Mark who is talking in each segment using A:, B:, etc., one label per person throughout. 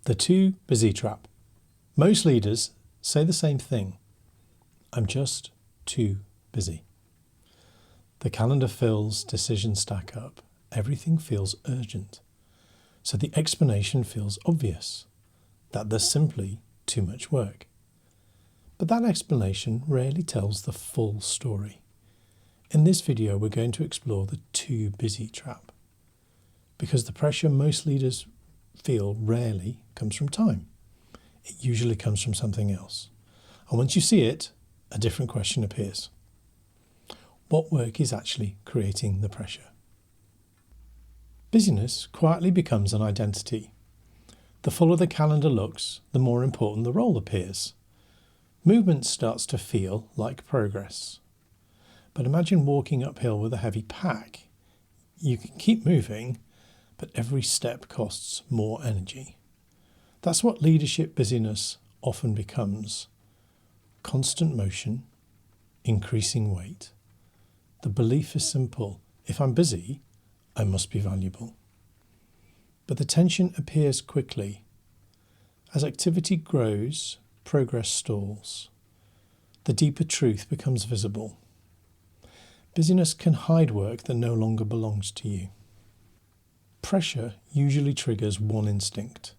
A: The too busy trap. Most leaders say the same thing. I'm just too busy. The calendar fills, decisions stack up, everything feels urgent. So the explanation feels obvious, that there's simply too much work. But that explanation rarely tells the full story. In this video, we're going to explore the too busy trap, because the pressure most leaders feel rarely comes from time. It usually comes from something else. And once you see it, a different question appears. What work is actually creating the pressure? Busyness quietly becomes an identity. The fuller the calendar looks, the more important the role appears. Movement starts to feel like progress. But imagine walking uphill with a heavy pack. You can keep moving, but every step costs more energy. That's what leadership busyness often becomes. Constant motion, increasing weight. The belief is simple. If I'm busy, I must be valuable. But the tension appears quickly. As activity grows, progress stalls. The deeper truth becomes visible. Busyness can hide work that no longer belongs to you. Pressure usually triggers one instinct: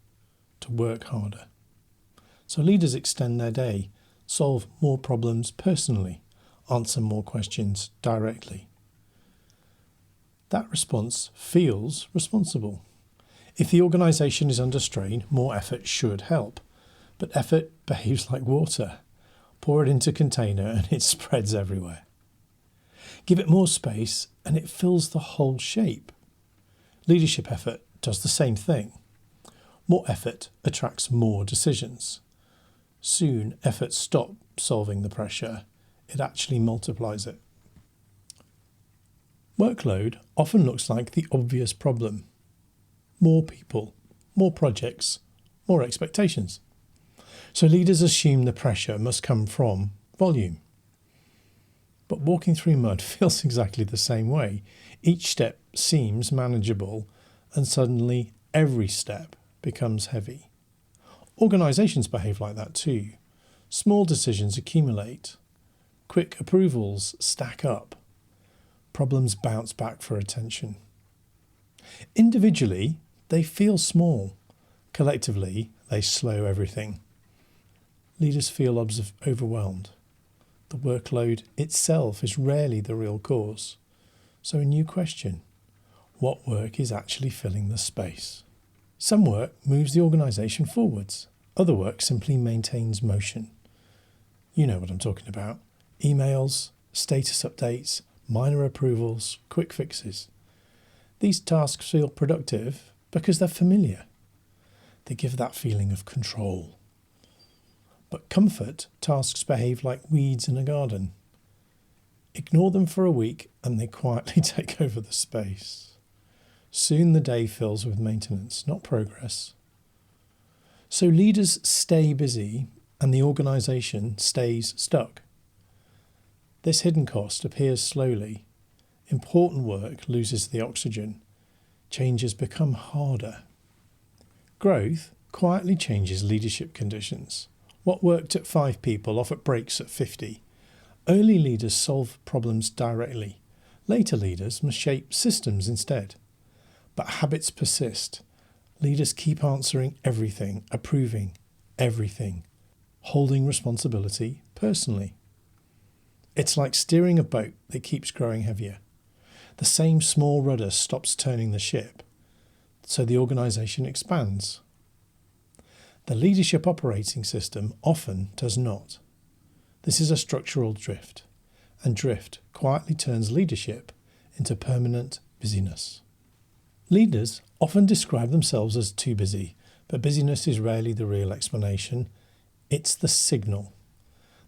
A: to work harder. So leaders extend their day, solve more problems personally, answer more questions directly. That response feels responsible. If the organisation is under strain, more effort should help. But effort behaves like water. Pour it into a container and it spreads everywhere. Give it more space and it fills the whole shape. Leadership effort does the same thing. More effort attracts more decisions. Soon, effort stops solving the pressure. It actually multiplies it. Workload often looks like the obvious problem. More people, more projects, more expectations. So leaders assume the pressure must come from volume. But walking through mud feels exactly the same way. Each step seems manageable, and suddenly every step becomes heavy. Organisations behave like that too. Small decisions accumulate. Quick approvals stack up. Problems bounce back for attention. Individually, they feel small. Collectively, they slow everything. Leaders feel overwhelmed. The workload itself is rarely the real cause. So a new question: what work is actually filling the space? Some work moves the organisation forwards. Other work simply maintains motion. You know what I'm talking about. Emails, status updates, minor approvals, quick fixes. These tasks feel productive because they're familiar. They give that feeling of control. But comfort tasks behave like weeds in a garden. Ignore them for a week and they quietly take over the space. Soon the day fills with maintenance, not progress. So leaders stay busy and the organisation stays stuck. This hidden cost appears slowly. Important work loses the oxygen. Changes become harder. Growth quietly changes leadership conditions. What worked at 5 people often breaks at 50. Early leaders solve problems directly. Later leaders must shape systems instead. But habits persist. Leaders keep answering everything, approving everything, holding responsibility personally. It's like steering a boat that keeps growing heavier. The same small rudder stops turning the ship, so the organisation expands. The leadership operating system often does not. This is a structural drift, and drift quietly turns leadership into permanent busyness. Leaders often describe themselves as too busy, but busyness is rarely the real explanation. It's the signal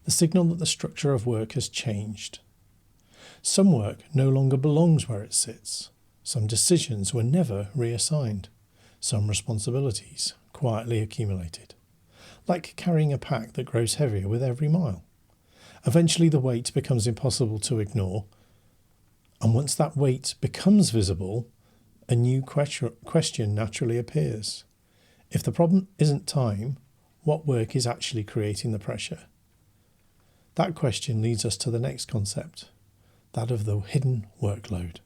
A: that the structure of work has changed. Some work no longer belongs where it sits. Some decisions were never reassigned. Some responsibilities quietly accumulated, like carrying a pack that grows heavier with every mile. Eventually the weight becomes impossible to ignore, and once that weight becomes visible, a new question naturally appears. If the problem isn't time, what work is actually creating the pressure? That question leads us to the next concept, that of the hidden workload.